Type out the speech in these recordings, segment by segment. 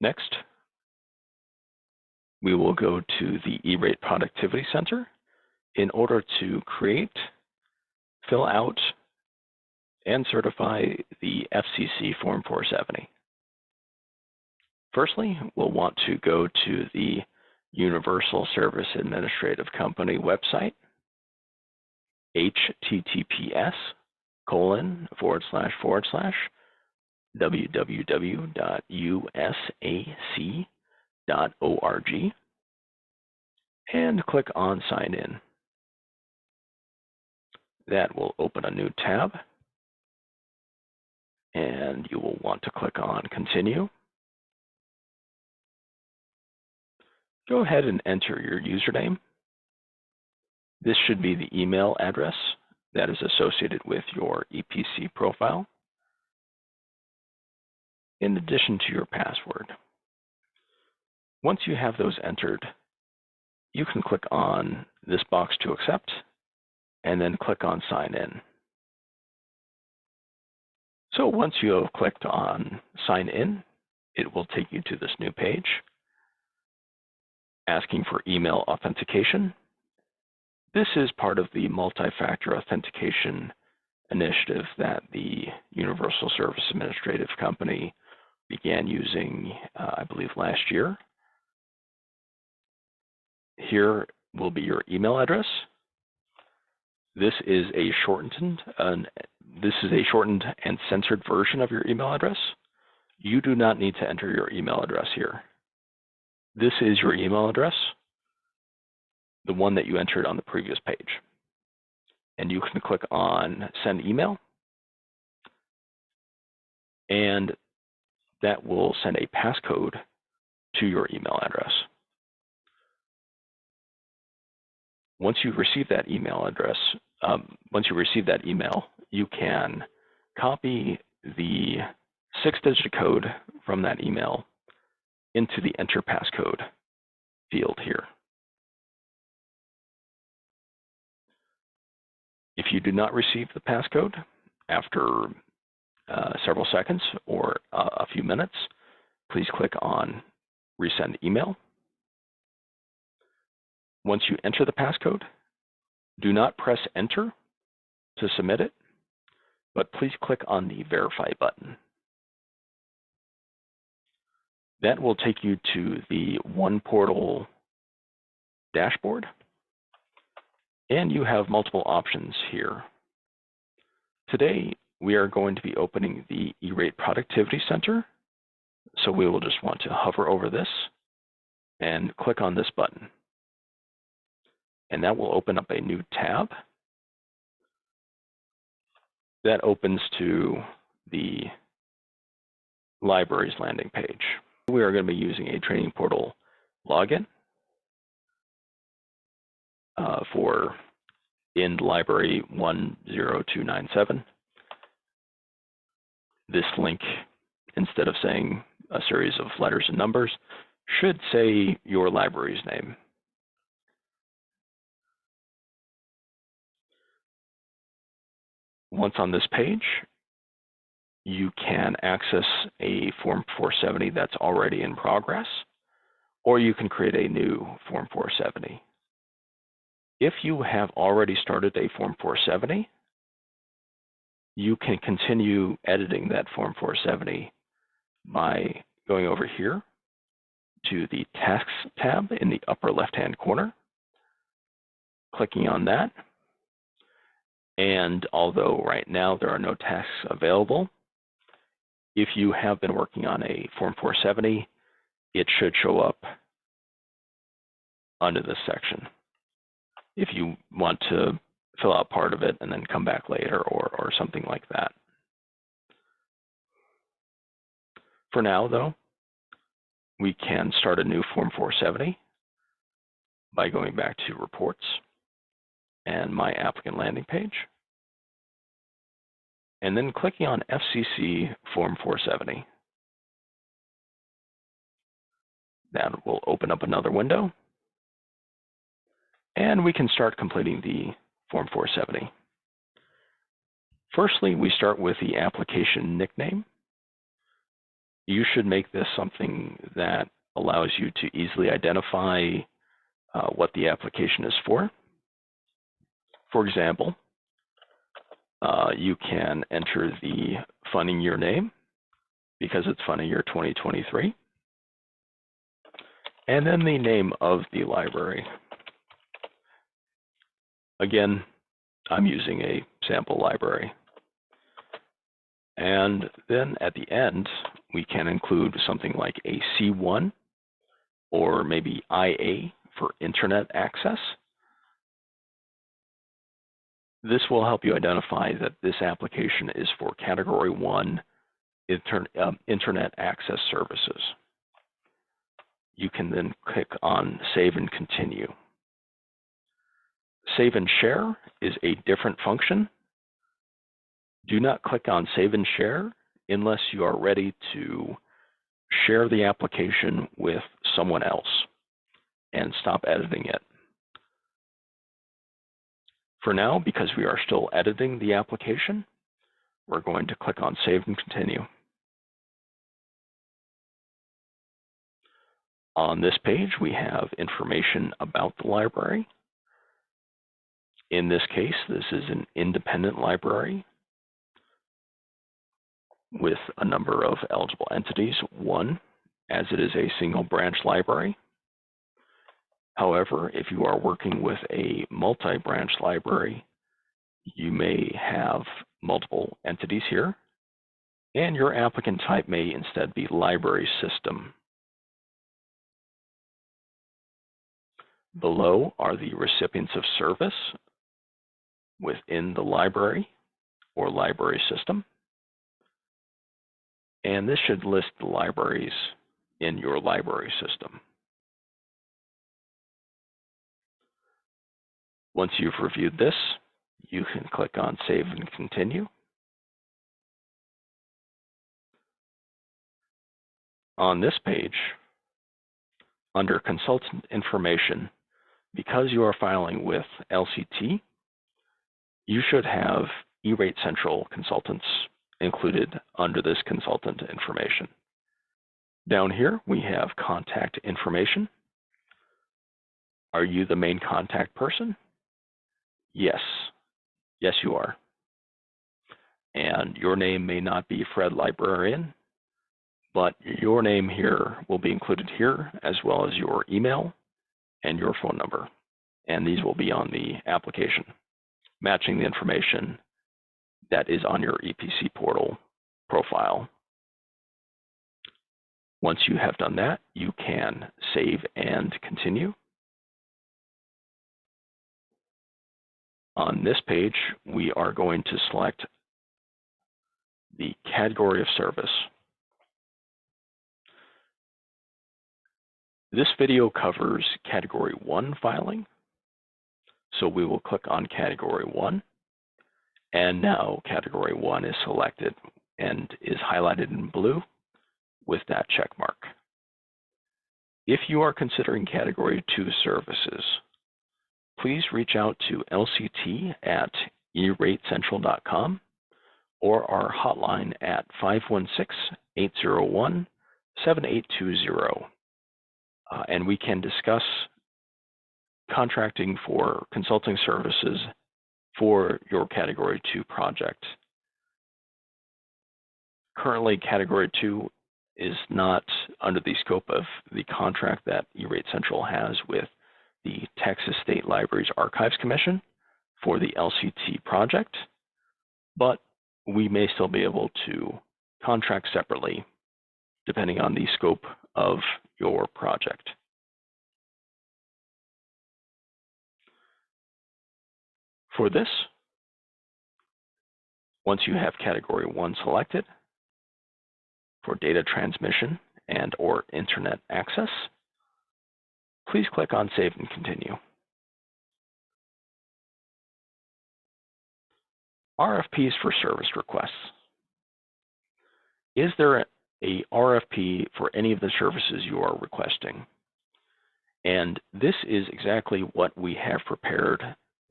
Next, we will go to the E-Rate Productivity Center in order to create, fill out, and certify the FCC Form 470. Firstly, we'll want to go to the Universal Service Administrative Company website, https://www.usac.org, and click on Sign In. That will open a new tab, and you will want to click on Continue. Go ahead and enter your username. This should be the email address that is associated with your EPC profile, in addition to your password. Once you have those entered, you can click on this box to accept, and then click on Sign In. So once you have clicked on Sign In, it will take you to this new page, asking for email authentication. This is part of the multi-factor authentication initiative that the Universal Service Administrative Company began using, I believe, last year. Here will be your email address. This is a shortened and censored version of your email address. You do not need to enter your email address here. This is your email address, the one that you entered on the previous page. And you can click on Send Email, and that will send a passcode to your email address. Once you receive that email address, you can copy the 6-digit code from that email into the Enter Passcode field here. If you do not receive the passcode after several seconds or a few minutes, please click on Resend Email. Once you enter the passcode, do not press Enter to submit it, but please click on the Verify button. That will take you to the One Portal dashboard, and you have multiple options here. Today, we are going to be opening the E-Rate Productivity Center, so we will just want to hover over this and click on this button. And that will open up a new tab. That opens to the library's landing page. We are going to be using a training portal login for in library 10297. This link, instead of saying a series of letters and numbers, should say your library's name. Once on this page, you can access a Form 470 that's already in progress, or you can create a new Form 470. If you have already started a Form 470, you can continue editing that Form 470 by going over here to the Tasks tab in the upper left-hand corner, clicking on that. And although right now there are no tasks available, if you have been working on a Form 470, it should show up under this section if you want to fill out part of it and then come back later or something like that. For now, though, we can start a new Form 470 by going back to Reports and My Applicant Landing Page, and then clicking on FCC Form 470. That will open up another window, and we can start completing the Form 470. Firstly, we start with the application nickname. you should make this something that allows you to easily identify what the application is for. For example, you can enter the funding year name because it's funding year 2023, and then the name of the library. Again, I'm using a sample library. And then at the end, we can include something like a C1 or maybe IA for internet access. This will help you identify that this application is for Category 1 internet access services. You can then click on Save and Continue. Save and Share is a different function. Do not click on Save and Share unless you are ready to share the application with someone else and stop editing it. For now, because we are still editing the application, we're going to click on Save and Continue. On this page, we have information about the library. In this case, this is an independent library with a number of eligible entities, 1, as it is a single branch library. However, if you are working with a multi-branch library, you may have multiple entities here, and your applicant type may instead be library system. Below are the recipients of service within the library or library system. And this should list the libraries in your library system. Once you've reviewed this, you can click on Save and Continue. On this page, under Consultant Information, because you are filing with LCT, you should have E-Rate Central consultants included under this consultant information. Down here, we have contact information. Are you the main contact person? Yes. Yes, you are. And your name may not be Fred Librarian, but your name here will be included here, as well as your email and your phone number. And these will be on the application, matching the information that is on your EPC portal profile. Once you have done that, you can save and continue. On this page, we are going to select the category of service. This video covers Category 1 filing, so we will click on Category 1. And now Category 1 is selected and is highlighted in blue with that check mark. If you are considering Category 2 services, please reach out to LCT at eratecentral.com or our hotline at 516-801-7820. And we can discuss contracting for consulting services for your Category 2 project. Currently, Category 2 is not under the scope of the contract that E-Rate Central has with the Texas State Libraries Archives Commission for the LCT project, but we may still be able to contract separately depending on the scope of your project. For this, once you have Category 1 selected, for data transmission and or internet access, please click on Save and Continue. RFPs for service requests. Is there a RFP for any of the services you are requesting? And this is exactly what we have prepared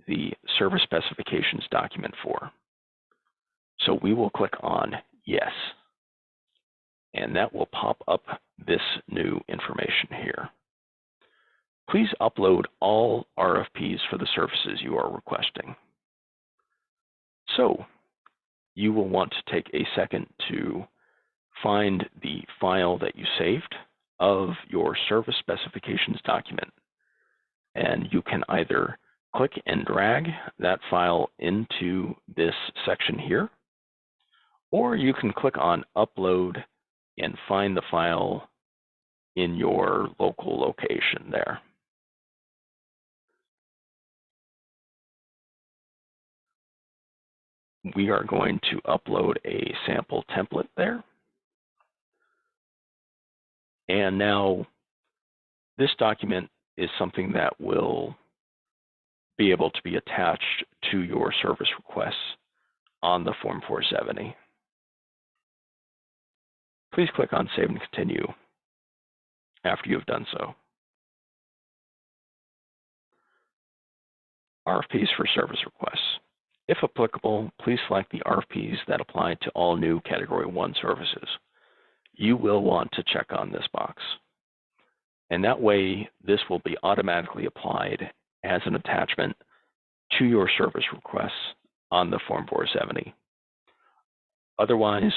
the service specifications document for. So we will click on Yes. and that will pop up this new information here. Please upload all RFPs for the services you are requesting. So you will want to take a second to find the file that you saved of your service specifications document. And you can either click and drag that file into this section here, or you can click on Upload and find the file in your local location there. We are going to upload a sample template there. And now this document is something that will be able to be attached to your service requests on the Form 470. Please click on Save and Continue after you've done so. RFPs for service requests. If applicable, please select the RFPs that apply to all new Category 1 services. You will want to check on this box. And that way, this will be automatically applied as an attachment to your service requests on the Form 470. Otherwise,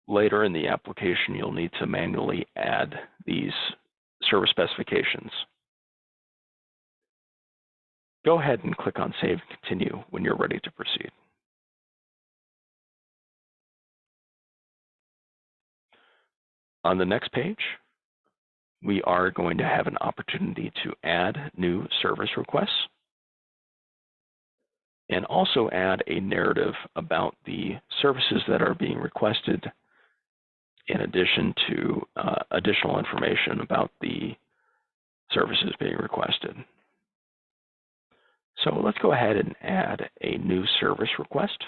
later in the application, you'll need to manually add these service specifications. Go ahead and click on Save and Continue when you're ready to proceed. On the next page, we are going to have an opportunity to add new service requests and also add a narrative about the services that are being requested, in addition to additional information about the services being requested. So let's go ahead and add a new service request.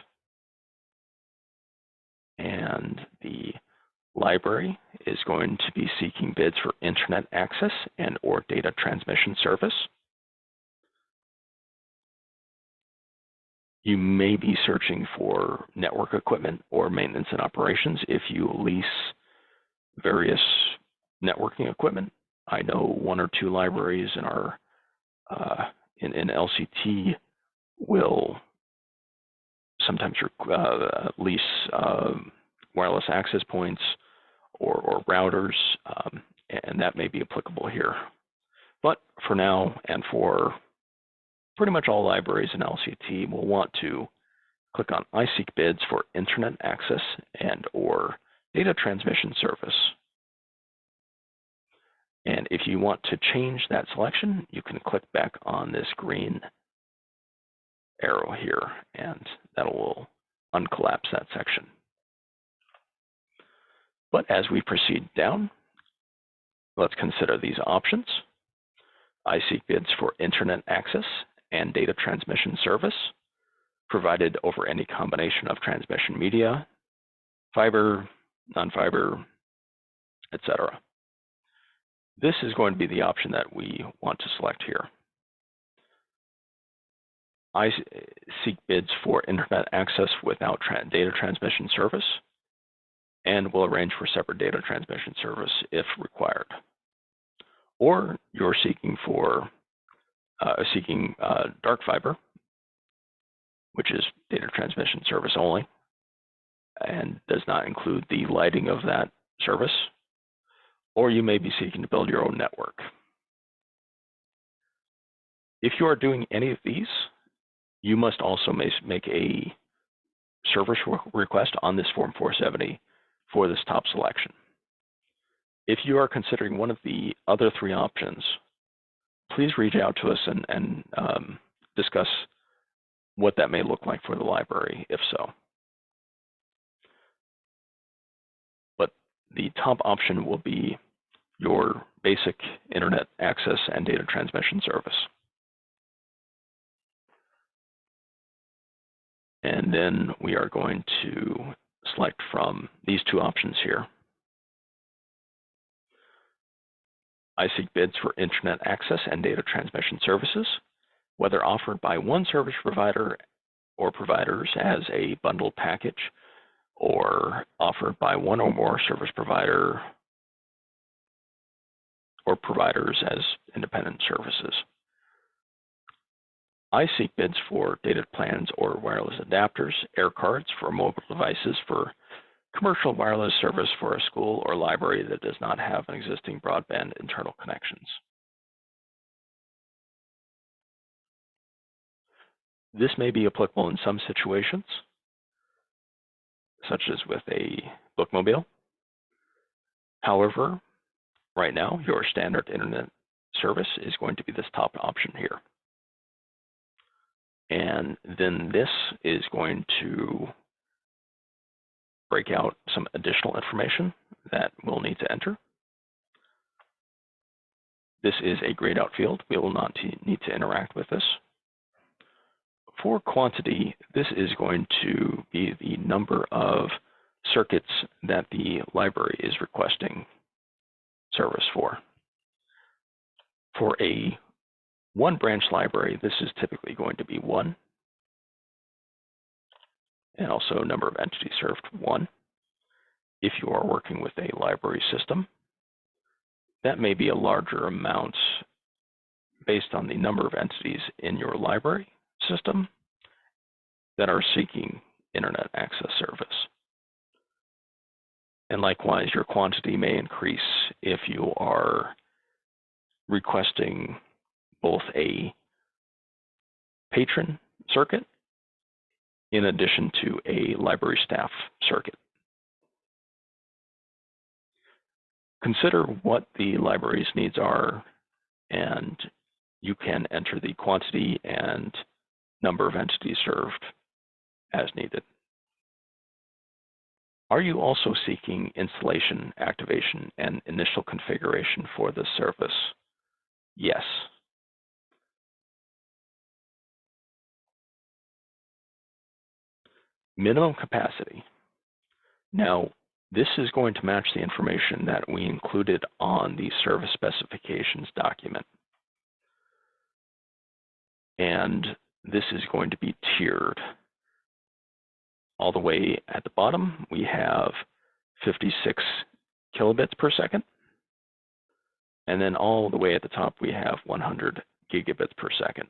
And the library is going to be seeking bids for internet access and or data transmission service. You may be searching for network equipment or maintenance and operations if you lease various networking equipment. I know one or two libraries in our in LCT will sometimes lease wireless access points or routers, and that may be applicable here. But for now, and for pretty much all libraries in LCT, we'll want to click on I seek bids for internet access and or data transmission service. And if you want to change that selection, you can click back on this green arrow here, and that will uncollapse that section. But as we proceed down, let's consider these options. I seek bids for internet access and data transmission service provided over any combination of transmission media, fiber, non-fiber, etc. This is going to be the option that we want to select here. I seek bids for internet access without data transmission service, and will arrange for separate data transmission service if required. Or you're seeking for dark fiber, which is data transmission service only, and does not include the lighting of that service. Or you may be seeking to build your own network. If you are doing any of these, you must also make a service request on this Form 470 for this top selection. If you are considering one of the other three options, please reach out to us and discuss what that may look like for the library, if so. But the top option will be your basic internet access and data transmission service. And then we are going to select from these two options here. I seek bids for internet access and data transmission services, whether offered by one service provider or providers as a bundled package, or offered by one or more service provider or providers as independent services. I seek bids for data plans or wireless adapters, air cards for mobile devices for commercial wireless service for a school or library that does not have an existing broadband internal connections. This may be applicable in some situations, such as with a bookmobile. However, right now, your standard internet service is going to be this top option here. And then this is going to break out some additional information that we'll need to enter. This is a grayed out field. We will not need to interact with this. For quantity, this is going to be the number of circuits that the library is requesting service for. For a one branch library, this is typically going to be 1. And also number of entities served, 1. If you are working with a library system, that may be a larger amount based on the number of entities in your library system that are seeking internet access service. And likewise, your quantity may increase if you are requesting both a patron circuit in addition to a library staff circuit. Consider what the library's needs are, and you can enter the quantity and number of entities served as needed. Are you also seeking installation, activation, and initial configuration for this service? Yes. Minimum capacity. Now, this is going to match the information that we included on the service specifications document. And this is going to be tiered. All the way at the bottom, we have 56 kilobits per second. And then all the way at the top, we have 100 gigabits per second.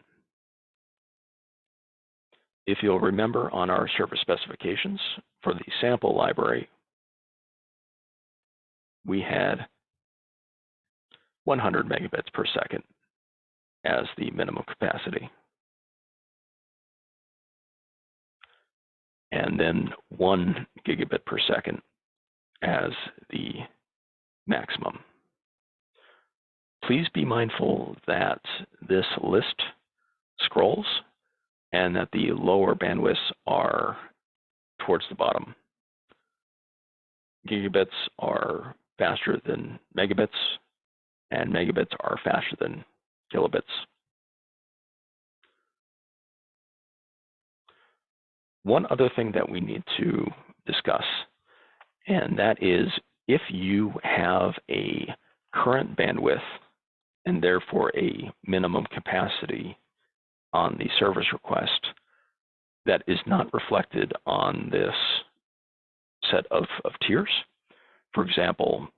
If you'll remember on our service specifications for the sample library, we had 100 megabits per second as the minimum capacity. And then 1 gigabit per second as the maximum. Please be mindful that this list scrolls and that the lower bandwidths are towards the bottom. Gigabits are faster than megabits, and megabits are faster than kilobits. One other thing that we need to discuss, and that is if you have a current bandwidth and therefore a minimum capacity on the service request that is not reflected on this set of tiers, for example,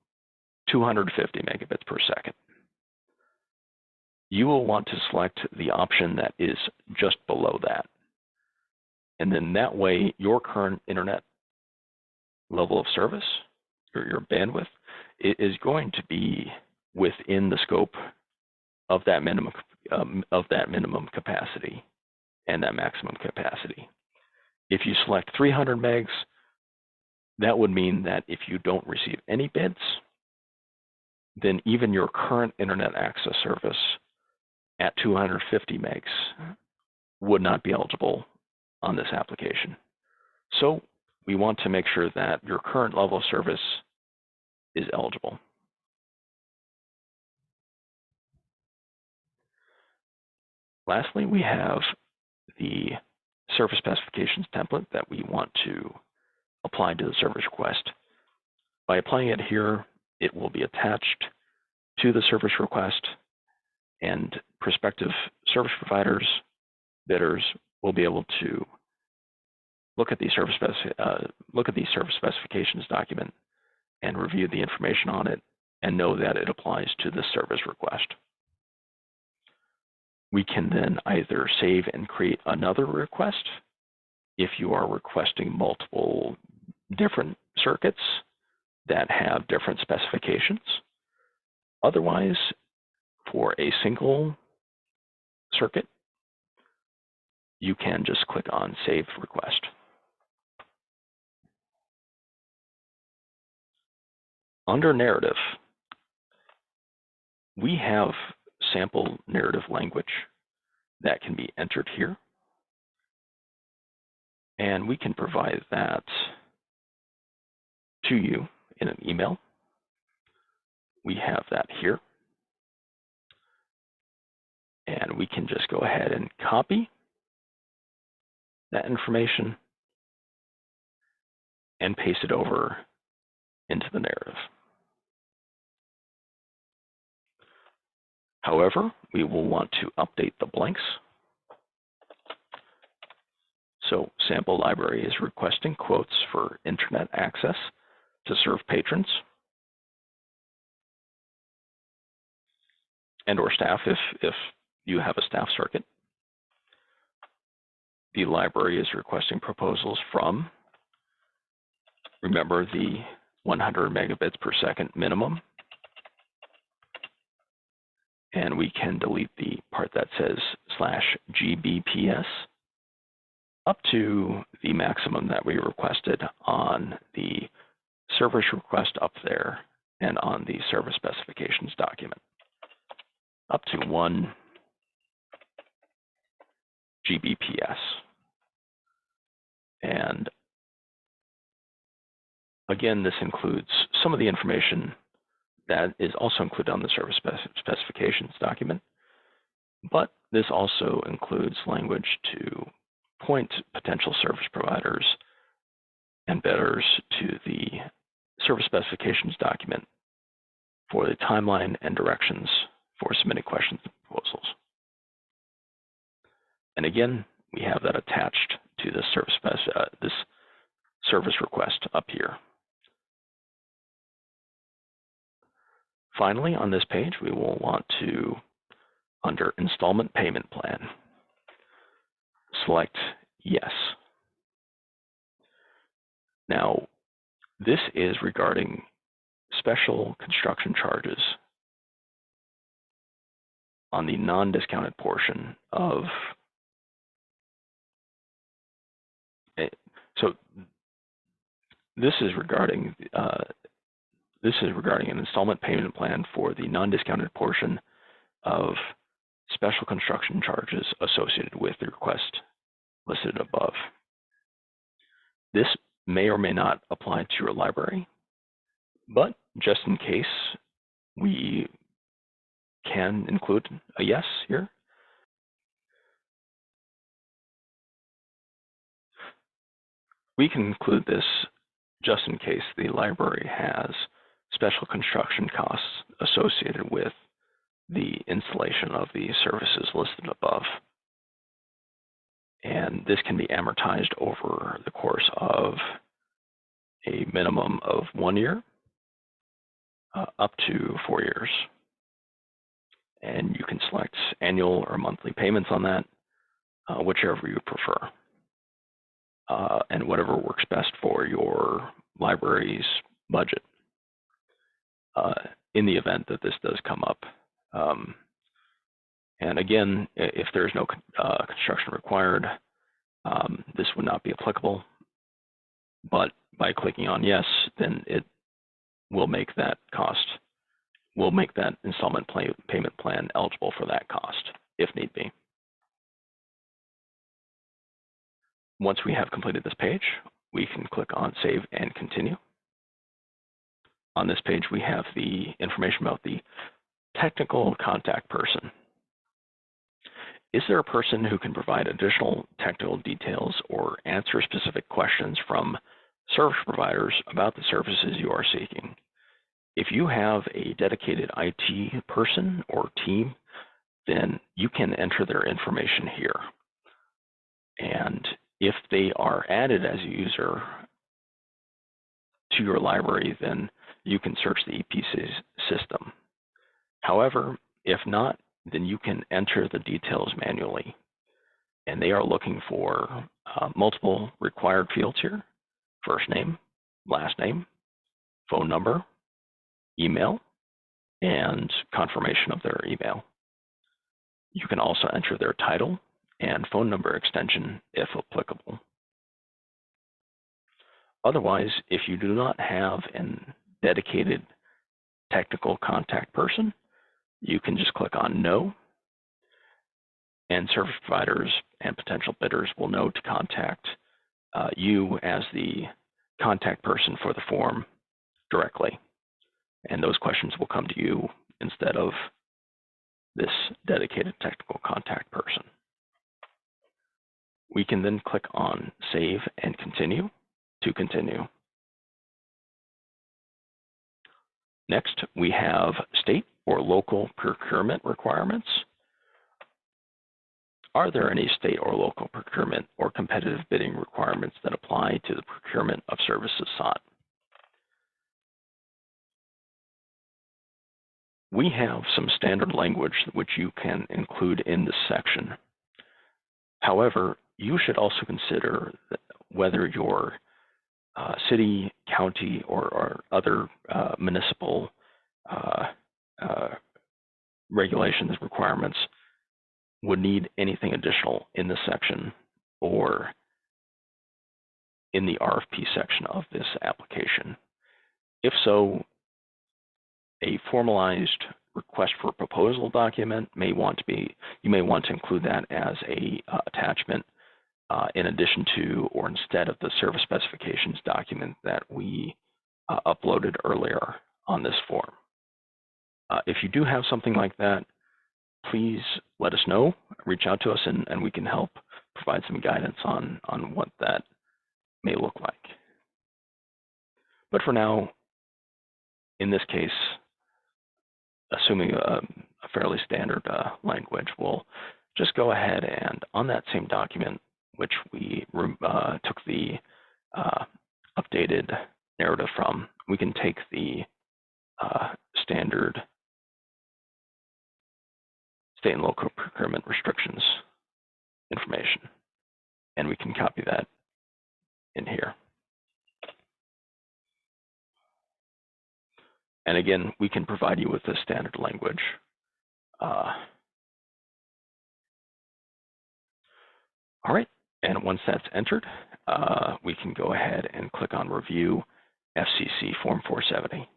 250 megabits per second, you will want to select the option that is just below that. And then that way, your current internet level of service, or your bandwidth, is going to be within the scope of that minimum capacity and that maximum capacity. If you select 300 megs, that would mean that if you don't receive any bids, then even your current internet access service at 250 megs would not be eligible on this application. So we want to make sure that your current level of service is eligible. Lastly, we have the service specifications template that we want to apply to the service request. By applying it here, it will be attached to the service request, and prospective service providers, bidders, will be able to look at the service specifications document and review the information on it and know that it applies to the service request. We can then either save and create another request if you are requesting multiple different circuits that have different specifications. Otherwise, for a single circuit, you can just click on Save Request. Under narrative, we have sample narrative language that can be entered here, and we can provide that to you in an email. We have that here, and we can just go ahead and copy that information and paste it over into the narrative. However, we will want to update the blanks. So sample library is requesting quotes for internet access to serve patrons and or staff if you have a staff circuit. The library is requesting proposals from, remember, the 100 megabits per second minimum. And we can delete the part that says /GBPS up to the maximum that we requested on the service request up there and on the service specifications document, up to 1 GBPS. And again, this includes some of the information that is also included on the service specifications document, but this also includes language to point potential service providers and bidders to the service specifications document for the timeline and directions for submitting questions and proposals. And again, we have that attached to this service request up here. Finally, on this page, we will want to, under Installment Payment Plan, select Yes. Now, this is regarding special construction charges on the non-discounted portion of, so this is regarding an installment payment plan for the non-discounted portion of special construction charges associated with the request listed above. This may or may not apply to your library, but just in case, we can include a yes here. We can include this just in case the library has special construction costs associated with the installation of the services listed above. And this can be amortized over the course of a minimum of 1 year up to 4 years. And you can select annual or monthly payments on that, whichever you prefer, and whatever works best for your library's budget in the event that this does come up. And again, if there's no construction required, this would not be applicable. But by clicking on yes, then it will make that installment payment plan eligible for that cost, if need be. Once we have completed this page, we can click on Save and Continue. On this page, we have the information about the technical contact person. Is there a person who can provide additional technical details or answer specific questions from service providers about the services you are seeking? If you have a dedicated IT person or team, then you can enter their information here. And If they are added as a user to your library, then you can search the EPC system. However, if not, then you can enter the details manually. And they are looking for multiple required fields here: first name, last name, phone number, email, and confirmation of their email. You can also enter their title and phone number extension if applicable. Otherwise, if you do not have a dedicated technical contact person, you can just click on No, and service providers and potential bidders will know to contact you as the contact person for the form directly. And those questions will come to you instead of this dedicated technical contact person. We can then click on Save and Continue to continue. Next, we have state or local procurement requirements. Are there any state or local procurement or competitive bidding requirements that apply to the procurement of services sought? We have some standard language which you can include in this section. However, you should also consider whether your city, county, or other municipal regulations, requirements would need anything additional in this section or in the RFP section of this application. If so, a formalized request for proposal document may want to be, you may want to include that as a attachment in addition to or instead of the service specifications document that we uploaded earlier on this form. If you do have something like that, please let us know, reach out to us, and we can help provide some guidance on what that may look like. But for now, in this case, assuming a fairly standard language, we'll just go ahead and on that same document, which we took the updated narrative from, we can take the standard state and local procurement restrictions information, and we can copy that in here. And again, we can provide you with the standard language. All right, and once that's entered, we can go ahead and click on Review FCC Form 470.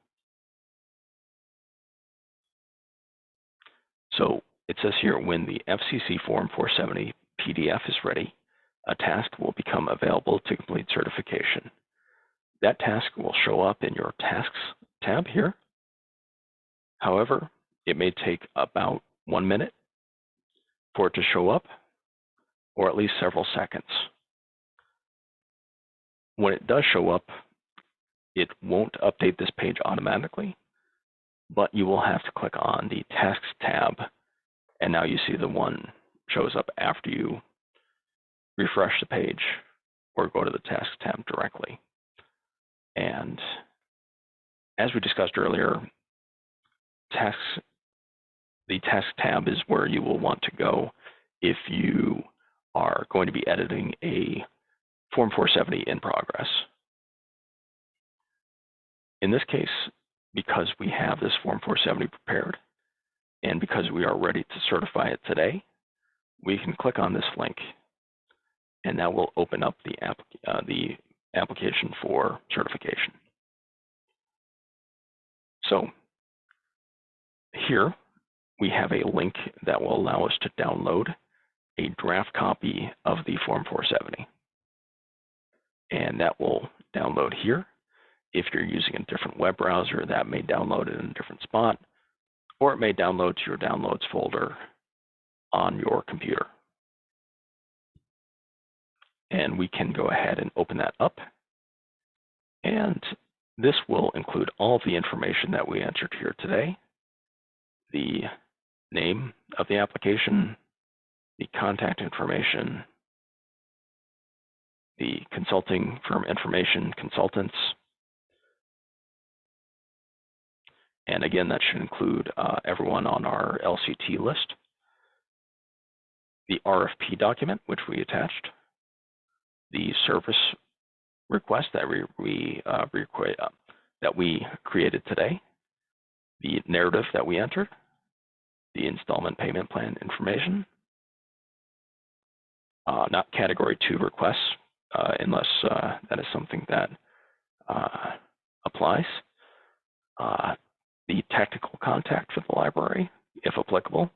So it says here, when the FCC Form 470 PDF is ready, a task will become available to complete certification. That task will show up in your Tasks tab here. However, it may take about 1 minute for it to show up, or at least several seconds. When it does show up, it won't update this page automatically, but you will have to click on the Tasks tab, and now you see the one shows up after you refresh the page or go to the Tasks tab directly. And as we discussed earlier, the Tasks tab is where you will want to go if you are going to be editing a Form 470 in progress. In this case, because we have this Form 470 prepared, and because we are ready to certify it today, we can click on this link, and that will open up the application for certification. So here we have a link that will allow us to download a draft copy of the Form 470. And that will download here. If you're using a different web browser, that may download it in a different spot, or it may download to your downloads folder on your computer. And we can go ahead and open that up. And this will include all of the information that we entered here today: the name of the application, the contact information, the consulting firm information, consultants, and again, that should include everyone on our LCT list, the RFP document, which we attached, the service request that we created today, the narrative that we entered, the installment payment plan information, not category 2 requests, unless that is something that applies, the technical contact for the library, if applicable,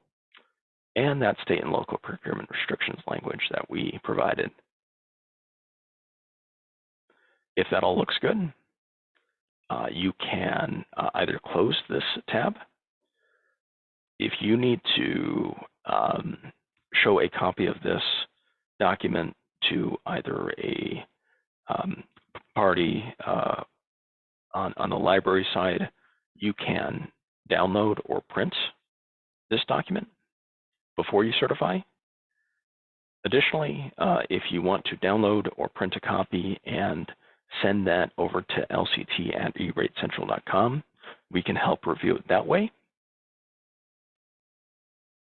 and that state and local procurement restrictions language that we provided. If that all looks good, you can either close this tab. If you need to show a copy of this document to either a party on the library side, you can download or print this document before you certify. Additionally, if you want to download or print a copy and send that over to lct@eratecentral.com, we can help review it that way.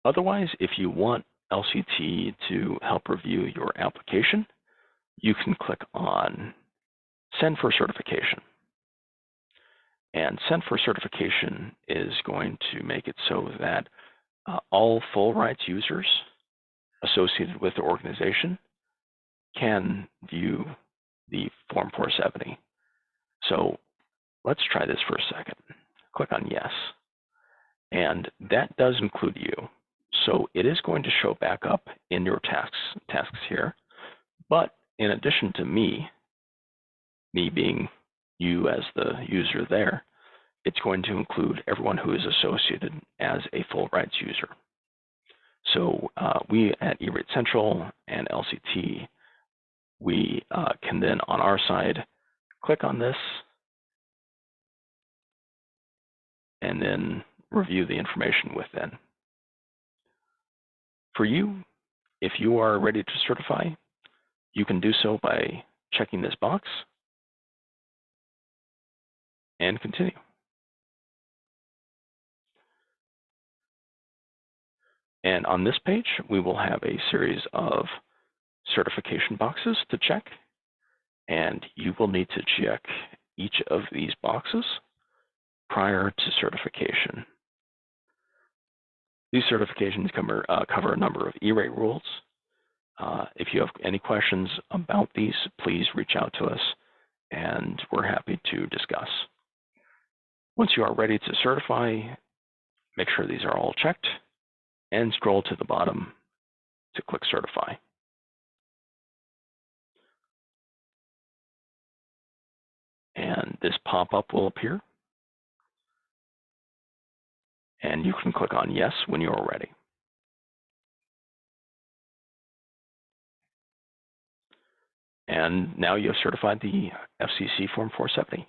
Otherwise, if you want LCT to help review your application, you can click on Send for Certification. And Send for Certification is going to make it so that all full rights users associated with the organization can view the Form 470. So let's try this for a second. Click on Yes. And that does include you. So it is going to show back up in your tasks here. But in addition to me being you as the user there, it's going to include everyone who is associated as a full rights user. So we at E-Rate Central and LCT, we can then on our side click on this and then review the information within. For you, if you are ready to certify, you can do so by checking this box and continue. And on this page, we will have a series of certification boxes to check, and you will need to check each of these boxes prior to certification. These certifications cover a number of E-Rate rules. If you have any questions about these, please reach out to us, and we're happy to discuss. Once you are ready to certify, make sure these are all checked, and scroll to the bottom to click Certify. And this pop-up will appear. And you can click on Yes when you are ready. And now you have certified the FCC Form 470.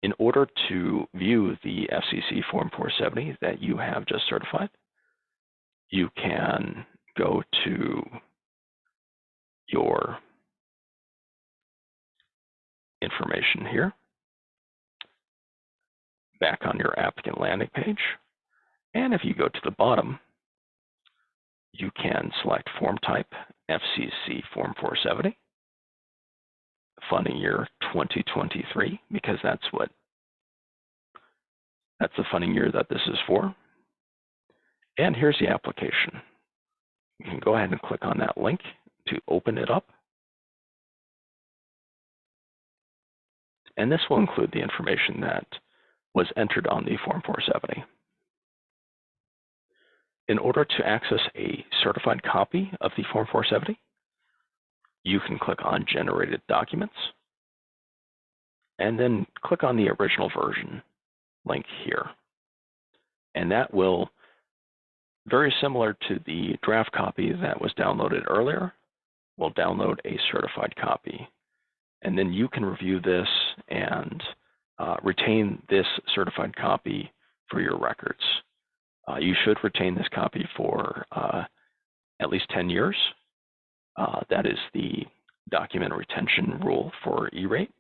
In order to view the FCC Form 470 that you have just certified, you can go to your information here, back on your applicant landing page, and if you go to the bottom, you can select form type FCC Form 470, funding year 2023, because that's the funding year that this is for. And here's the application. You can go ahead and click on that link to open it up. And this will include the information that was entered on the Form 470. In order to access a certified copy of the Form 470, you can click on Generated Documents, and then click on the original version link here. And that will, very similar to the draft copy that was downloaded earlier, will download a certified copy. And then you can review this and retain this certified copy for your records. You should retain this copy for at least 10 years. That is the document retention rule for E-rate,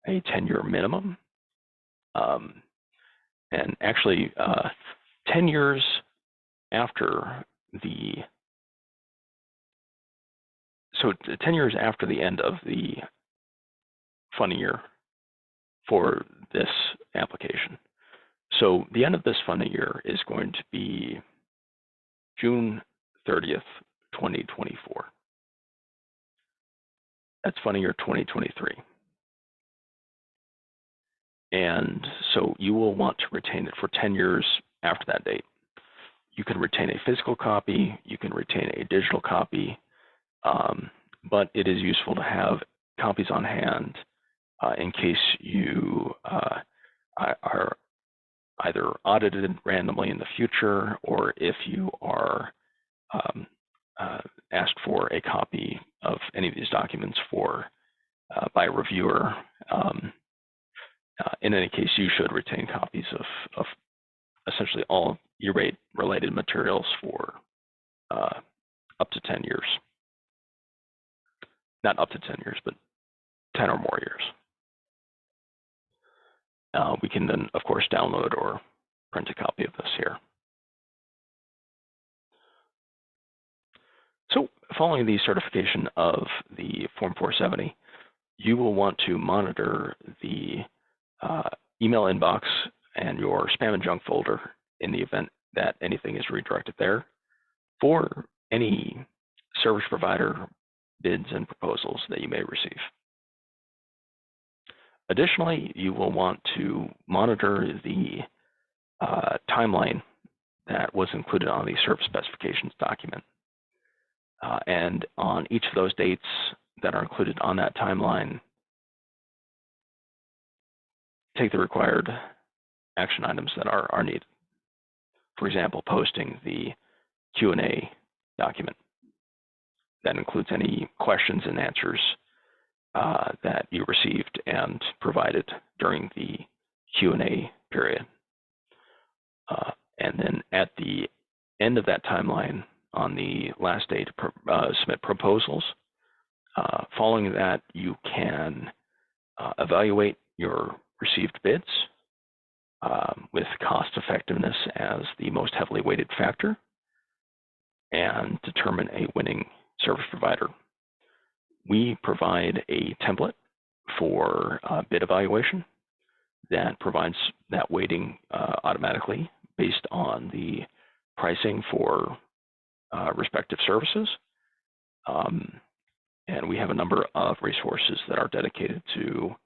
a 10-year minimum. And actually, 10 years after the, so 10 years after the end of the funding year for this application. So the end of this funding year is going to be June 30th, 2024. That's funding year 2023. And so you will want to retain it for 10 years after that date. You can retain a physical copy, you can retain a digital copy, but it is useful to have copies on hand in case you are either audited randomly in the future, or if you are asked for a copy of any of these documents by a reviewer. In any case, you should retain copies of essentially all E-rate related materials for up to 10 years. Not up to 10 years, but 10 or more years. We can then, of course, download or print a copy of this here. So following the certification of the Form 470, you will want to monitor the email inbox and your spam and junk folder in the event that anything is redirected there for any service provider bids and proposals that you may receive. Additionally, you will want to monitor the timeline that was included on the service specifications document. And on each of those dates that are included on that timeline, take the required action items that are needed. For example, posting the Q&A document that includes any questions and answers that you received and provided during the Q&A period. And then at the end of that timeline, on the last day to submit proposals, following that, you can evaluate your received bids with cost effectiveness as the most heavily weighted factor and determine a winning service provider. We provide a template for bid evaluation that provides that weighting automatically based on the pricing for respective services. And we have a number of resources that are dedicated to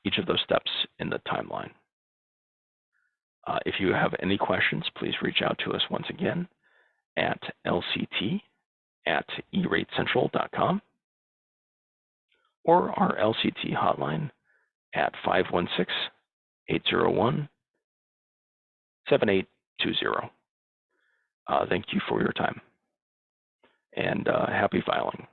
each of those steps in the timeline. If you have any questions, please reach out to us once again at lct@eratecentral.com or our LCT hotline at 516-801-7820. Thank you for your time, and happy filing.